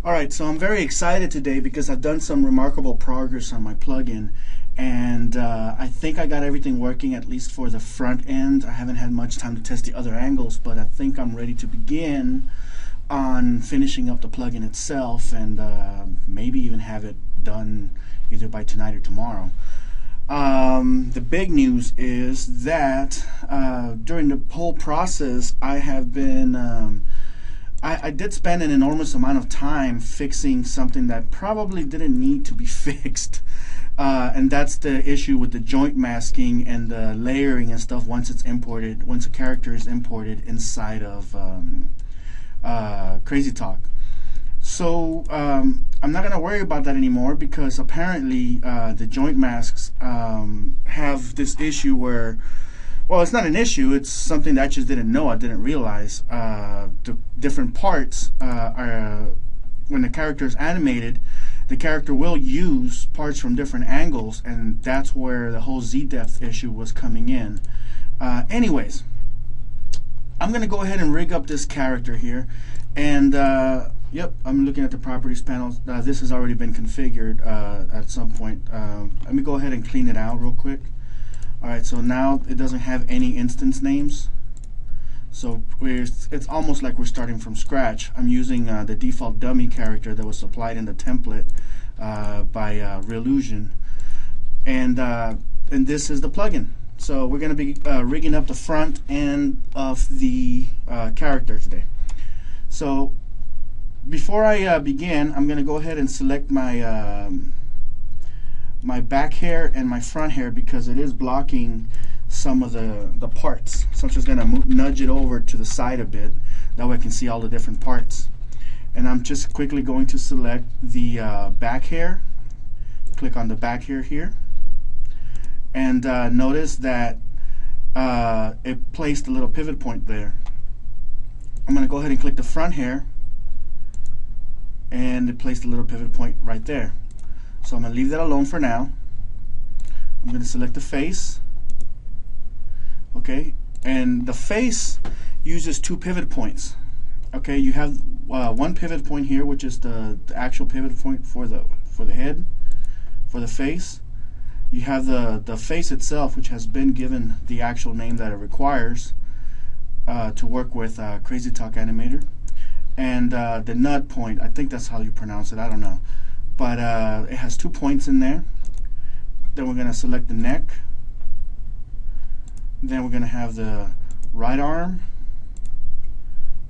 Alright, so I'm very excited today because I've done some remarkable progress on my plugin, and I think I got everything working, at least for the front end. I haven't had much time to test the other angles, but I think I'm ready to begin on finishing up the plugin itself, and maybe even have it done either by tonight or tomorrow. The big news is that during the whole process I have been I did spend an enormous amount of time fixing something that probably didn't need to be fixed, and that's the issue with the joint masking and the layering and stuff once it's imported, once a character is imported inside of CrazyTalk. So I'm not going to worry about that anymore, because apparently the joint masks have this issue where, well, it's not an issue, it's something that I just didn't know, I didn't realize. The different parts are, when the character is animated, the character will use parts from different angles, and that's where the whole Z-depth issue was coming in. Anyways, I'm going to go ahead and rig up this character here, and yep, I'm looking at the properties panel. This has already been configured at some point. Let me go ahead and clean it out real quick. Alright, so now it doesn't have any instance names, so it's almost like we're starting from scratch. I'm using the default dummy character that was supplied in the template by Reallusion, and this is the plugin. So we're going to be rigging up the front end of the character today. So before I begin, I'm going to go ahead and select my my back hair and my front hair, because it is blocking some of the parts. So I'm just going to nudge it over to the side a bit, that way I can see all the different parts. And I'm just quickly going to select the back hair, click on the back hair here, and notice that it placed a little pivot point there. I'm going to go ahead and click the front hair, and it placed a little pivot point right there. So I'm going to leave that alone for now. I'm going to select the face. Okay, and the face uses two pivot points. Okay, you have one pivot point here, which is the actual pivot point for the head, for the face. You have the face itself, which has been given the actual name that it requires to work with CrazyTalk Animator. And the nut point, I think that's how you pronounce it, I don't know. But it has 2 points in there. Then we're going to select the neck. Then we're going to have the right arm,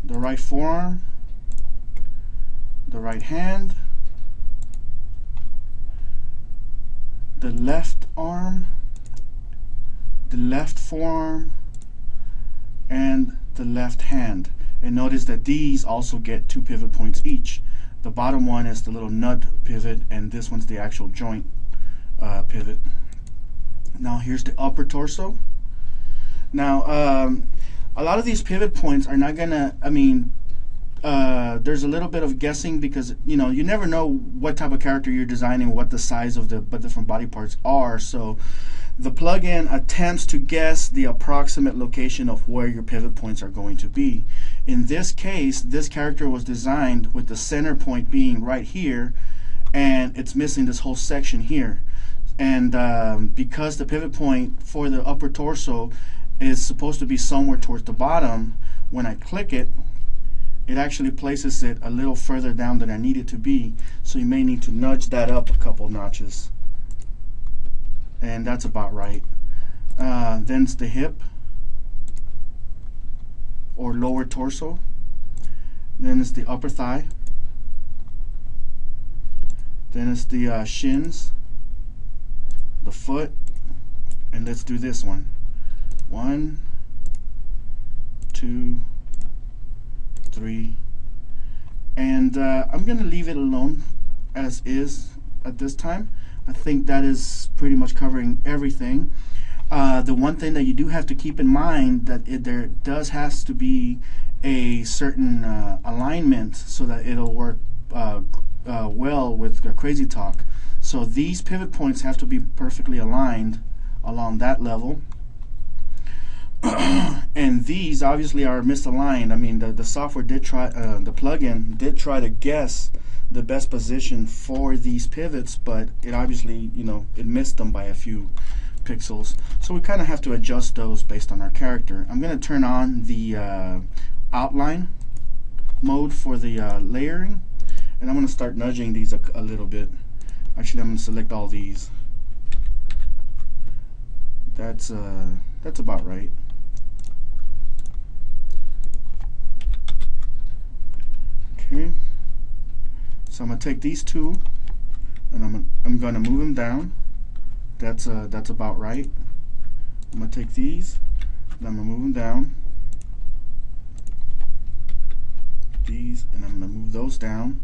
the right forearm, the right hand, the left arm, the left forearm, and the left hand. And notice that these also get 2 pivot points each. The bottom one is the little nut pivot, and this one's the actual joint pivot. Now here's the upper torso. Now a lot of these pivot points are not gonna, I mean, there's a little bit of guessing, because you never know what type of character you're designing, what the size of the different body parts are. So the plugin attempts to guess the approximate location of where your pivot points are going to be. In this case, this character was designed with the center point being right here, and it's missing this whole section here. And because the pivot point for the upper torso is supposed to be somewhere towards the bottom, when I click it, it actually places it a little further down than I need it to be. So you may need to nudge that up a couple notches. And that's about right. Then it's the hip, or lower torso. Then it's the upper thigh. Then it's the shins, the foot, and let's do this one. 1, 2, 3, and I'm going to leave it alone as is at this time. I think that is pretty much covering everything. The one thing that you do have to keep in mind, that there has to be a certain alignment so that it'll work well with CrazyTalk. So these pivot points have to be perfectly aligned along that level. And these obviously are misaligned. I mean, the software did try, the plugin did try to guess the best position for these pivots, but it obviously, it missed them by a few pixels. So we kind of have to adjust those based on our character. I'm going to turn on the outline mode for the layering, and I'm going to start nudging these a little bit. Actually, I'm going to select all these. That's about right. Okay. So I'm going to take these two, and I'm going to move them down. That's about right. I'm going to take these, and I'm going to move them down. These, and I'm going to move those down.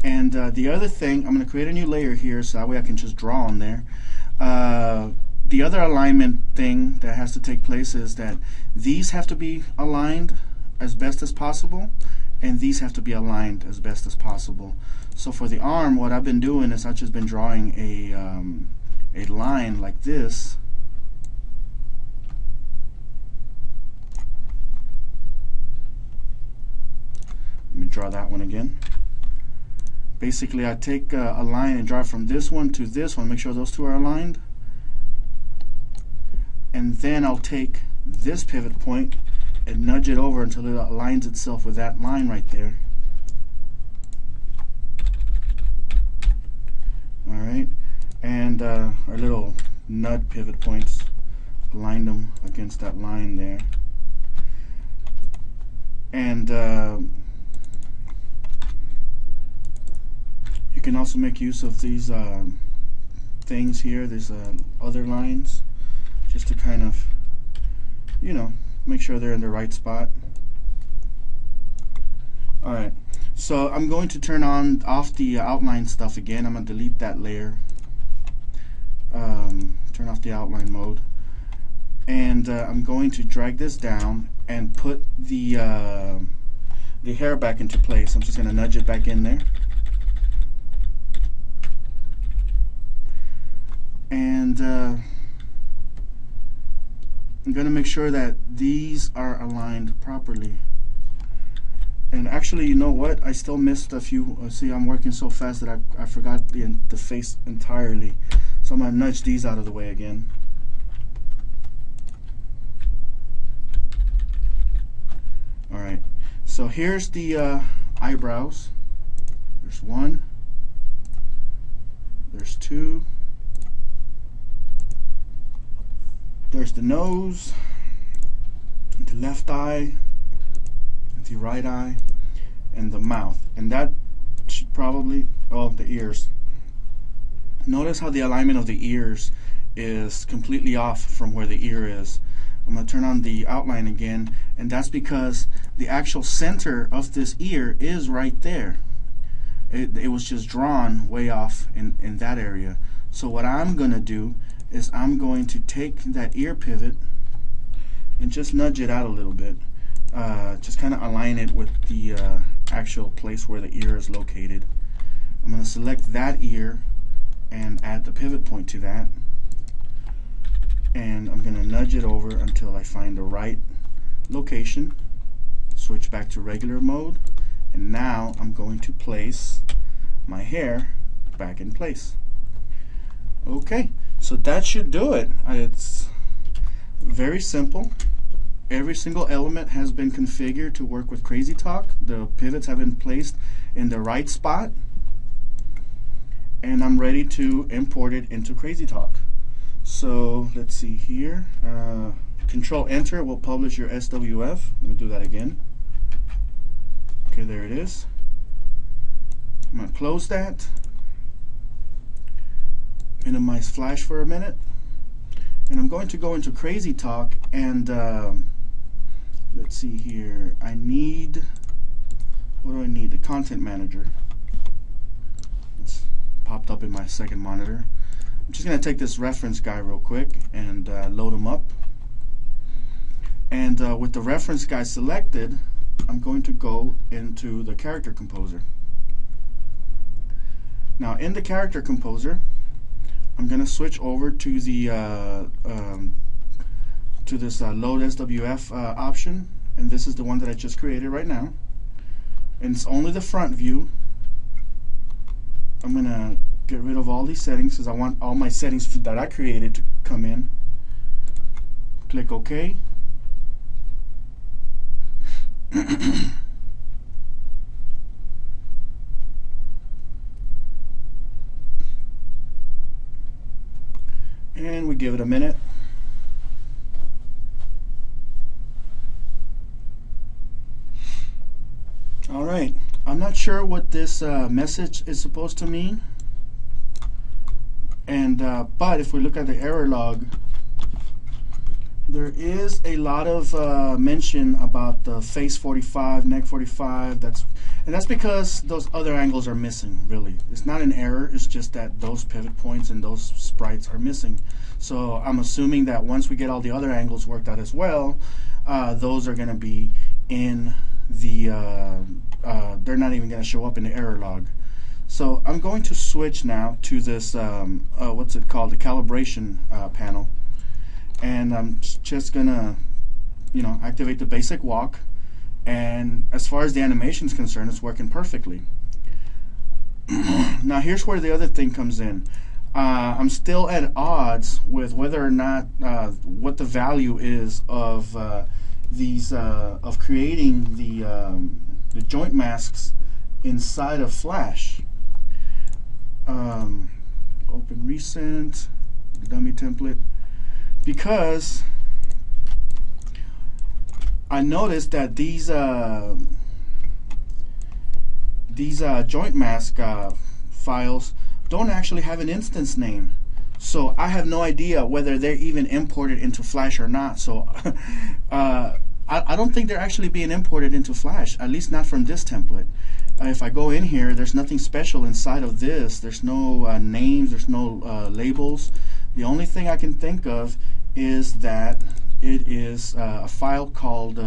And the other thing, I'm going to create a new layer here so that way I can just draw on there. The other alignment thing that has to take place is that these have to be aligned as best as possible, and these have to be aligned as best as possible. So for the arm, what I've been doing is I've just been drawing a line like this. Let me draw that one again. Basically, I take a line and draw from this one to this one, make sure those two are aligned. And then I'll take this pivot point and nudge it over until it aligns itself with that line right there. Alright, and our little nut pivot points, align them against that line there. And you can also make use of these things here, these other lines, just to kind of, make sure they're in the right spot. Alright, so I'm going to turn off the outline stuff again. I'm going to delete that layer, turn off the outline mode, and I'm going to drag this down and put the hair back into place. I'm just going to nudge it back in there. And I'm going to make sure that these are aligned properly. And actually, you know what? I still missed a few. See, I'm working so fast that I forgot the face entirely. So I'm going to nudge these out of the way again. Alright, so here's the eyebrows. There's one. There's two. There's the nose, the left eye, the right eye, and the mouth. And that should probably, the ears. Notice how the alignment of the ears is completely off from where the ear is. I'm going to turn on the outline again, and that's because the actual center of this ear is right there. It was just drawn way off in that area. So what I'm going to do is I'm going to take that ear pivot and just nudge it out a little bit. Just kind of align it with the actual place where the ear is located. I'm going to select that ear and add the pivot point to that. And I'm going to nudge it over until I find the right location. Switch back to regular mode. And now I'm going to place my hair back in place. Okay. So that should do it. It's very simple. Every single element has been configured to work with CrazyTalk. The pivots have been placed in the right spot, and I'm ready to import it into CrazyTalk. So let's see here. Control Enter will publish your SWF. Let me do that again. Okay, there it is. I'm going to close that. Minimize flash for a minute, and I'm going to go into CrazyTalk and let's see here. What do I need? The content manager. It's popped up in my second monitor. I'm just going to take this reference guy real quick and load him up. And with the reference guy selected, I'm going to go into the character composer. Now in the character composer, I'm going to switch over to the load SWF option, and this is the one that I just created right now. and it's only the front view. I'm going to get rid of all these settings because I want all my settings that I created to come in. Click OK. And we give it a minute. All right, I'm not sure what this message is supposed to mean, and but if we look at the error log, there is a lot of mention about the face 45, neck 45. That's because those other angles are missing. Really, it's not an error. It's just that those pivot points and those sprites are missing. So I'm assuming that once we get all the other angles worked out as well, those are going to be in the they're not even going to show up in the error log. So I'm going to switch now to this what's it called, the calibration panel, and I'm just gonna activate the basic walk, and as far as the animation is concerned, it's working perfectly. Now here's where the other thing comes in. I'm still at odds with whether or not what the value is of these of creating the joint masks inside of Flash. Open recent, dummy template, because I noticed that these joint mask files don't actually have an instance name. So I have no idea whether they're even imported into Flash or not. So I don't think they're actually being imported into Flash, at least not from this template. If I go in here, there's nothing special inside of this. There's no names, there's no labels. The only thing I can think of is that it is a file called,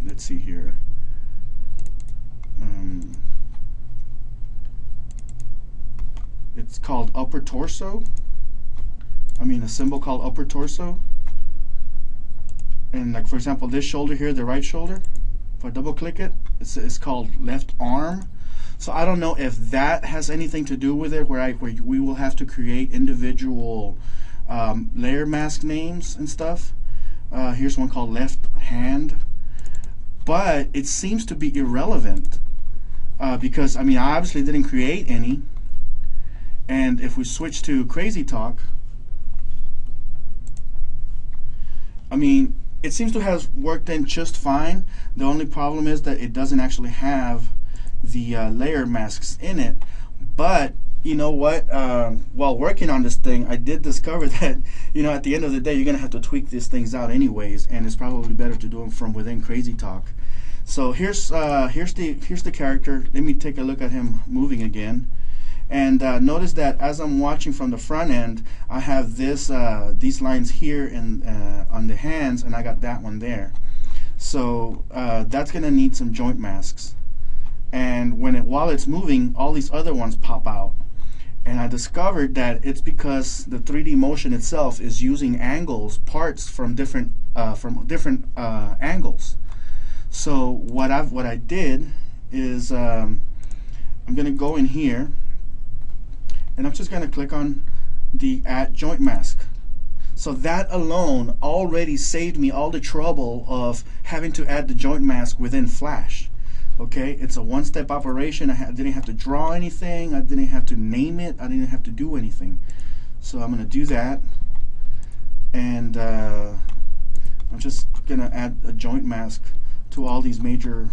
let's see here, it's called upper torso. I mean a symbol called upper torso. And like for example this shoulder here, the right shoulder, if I double click it, it's called left arm. So I don't know if that has anything to do with it, where we will have to create individual layer mask names and stuff. Here's one called left hand, but it seems to be irrelevant because I mean I obviously didn't create any. And if we switch to CrazyTalk, I mean it seems to have worked in just fine. The only problem is that it doesn't actually have the layer masks in it. But you know what, while working on this thing, I did discover that at the end of the day you're gonna have to tweak these things out anyways, and it's probably better to do them from within CrazyTalk. So here's the character. Let me take a look at him moving again. And notice that as I'm watching from the front end, I have this these lines here on the hands, and I got that one there. So that's going to need some joint masks. And while it's moving, all these other ones pop out. And I discovered that it's because the 3D motion itself is using parts from different angles. So what I did is I'm going to go in here, and I'm just going to click on the Add Joint Mask. So that alone already saved me all the trouble of having to add the joint mask within Flash. Okay, it's a one-step operation. I didn't have to draw anything. I didn't have to name it. I didn't have to do anything. So I'm going to do that, and I'm just going to add a joint mask to all these major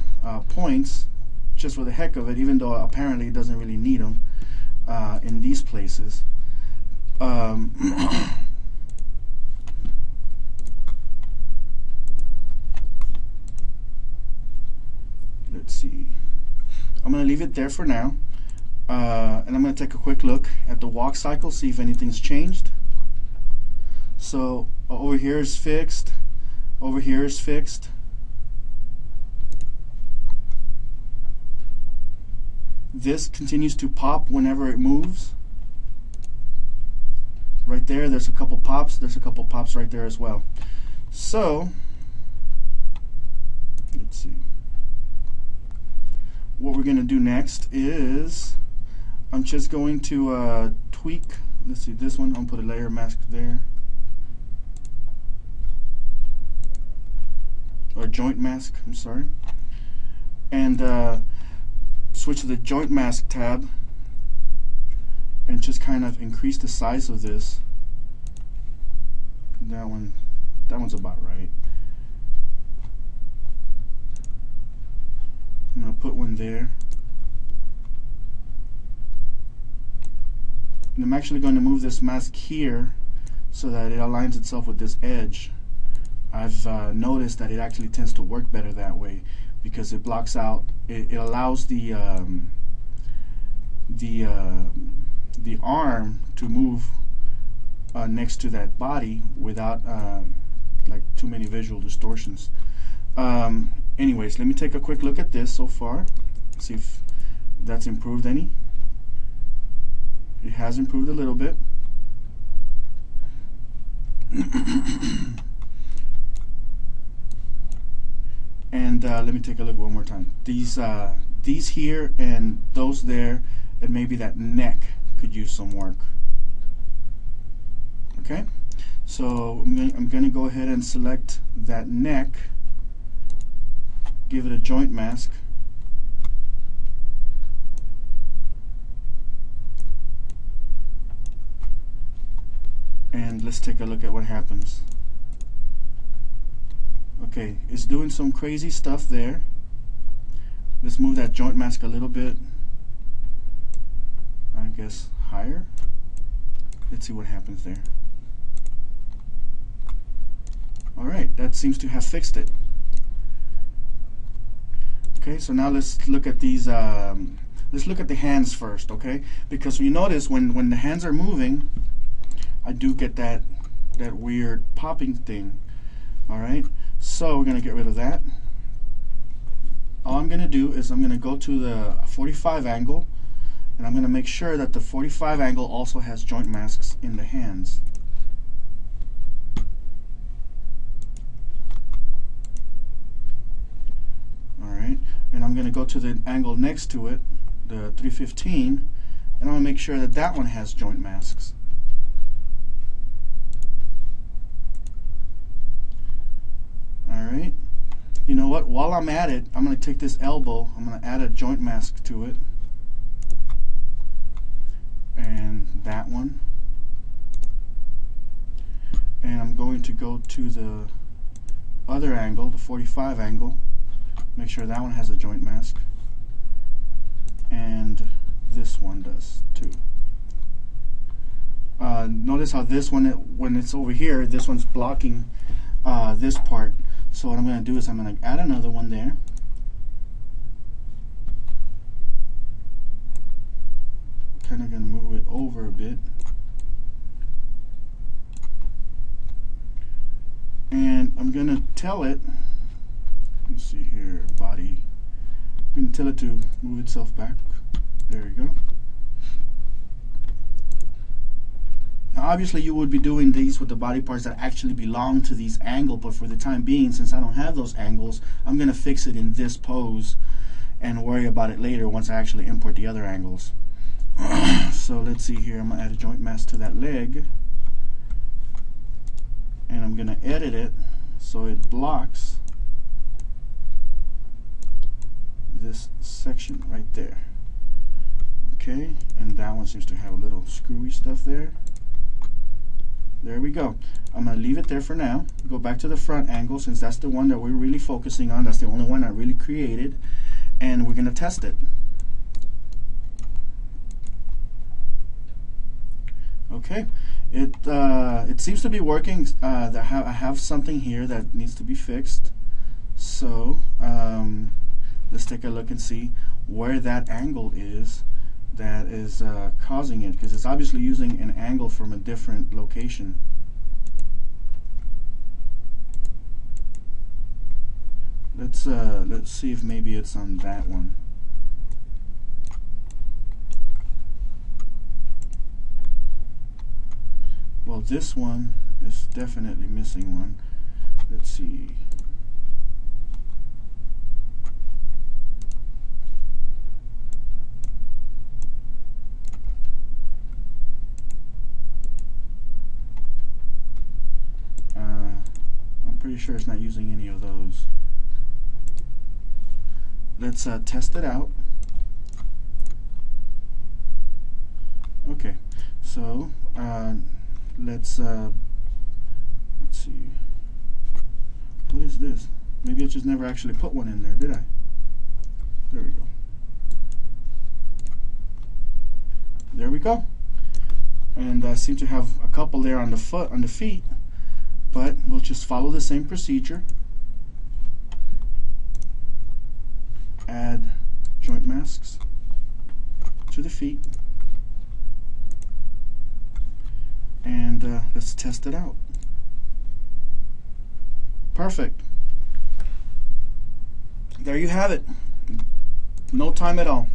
points, just for the heck of it, even though apparently it doesn't really need them in these places. Let's see. I'm going to leave it there for now, and I'm going to take a quick look at the walk cycle, see if anything's changed. So over here is fixed, over here is fixed. This continues to pop whenever it moves. Right there, there's a couple pops. There's a couple pops right there as well. So let's see. what we're going to do next is I'm just going to tweak. Let's see, this one, I'll put a layer mask there, or joint mask, I'm sorry, and switch to the joint mask tab and just kind of increase the size of this. That one's about right. I'm going to put one there. And I'm actually going to move this mask here so that it aligns itself with this edge. I've noticed that it actually tends to work better that way because it blocks out, it allows the arm to move next to that body without like too many visual distortions. Anyways, let me take a quick look at this so far, see if that's improved any. It has improved a little bit. And let me take a look one more time. These here and those there, and maybe that neck could use some work. Okay, so I'm going to go ahead and select that neck, give it a joint mask, and let's take a look at what happens. Okay, it's doing some crazy stuff there. Let's move that joint mask a little bit, I guess higher. Let's see what happens there. Alright, that seems to have fixed it. Okay, so now let's look at these, let's look at the hands first, okay? Because you notice when the hands are moving, I do get that weird popping thing. Alright, so we're going to get rid of that. All I'm going to do is I'm going to go to the 45 angle, and I'm going to make sure that the 45 angle also has joint masks in the hands. Alright, and I'm going to go to the angle next to it, the 315, and I'm going to make sure that that one has joint masks. Alright, you know what, while I'm at it, I'm going to take this elbow, I'm going to add a joint mask to it, and that one, and I'm going to go to the other angle, the 45 angle, make sure that one has a joint mask, and this one does too. Notice how this one, when it's over here, this one's blocking this part. So what I'm going to do is I'm going to add another one there. Kind of going to move it over a bit. And I'm going to tell it, let's see here, body, I'm going to tell it to move itself back. There you go. Now obviously you would be doing these with the body parts that actually belong to these angles, but for the time being, since I don't have those angles, I'm going to fix it in this pose and worry about it later once I actually import the other angles. So let's see here, I'm going to add a joint mask to that leg, and I'm going to edit it so it blocks this section right there. Okay, and that one seems to have a little screwy stuff there. There we go. I'm going to leave it there for now. Go back to the front angle since that's the one that we're really focusing on. That's the only one I really created. And we're going to test it. Okay. It seems to be working. I have something here that needs to be fixed. So let's take a look and see where that angle is that is causing it, because it's obviously using an angle from a different location. Let's see if maybe it's on that one. Well, this one is definitely missing one. Let's see. pretty sure it's not using any of those. Let's test it out. Okay, so let's see. What is this? Maybe I just never actually put one in there, did I? There we go. There we go. And I seem to have a couple there on the feet, but we'll just follow the same procedure. Add joint masks to the feet, and let's test it out. Perfect. There you have it. No time at all.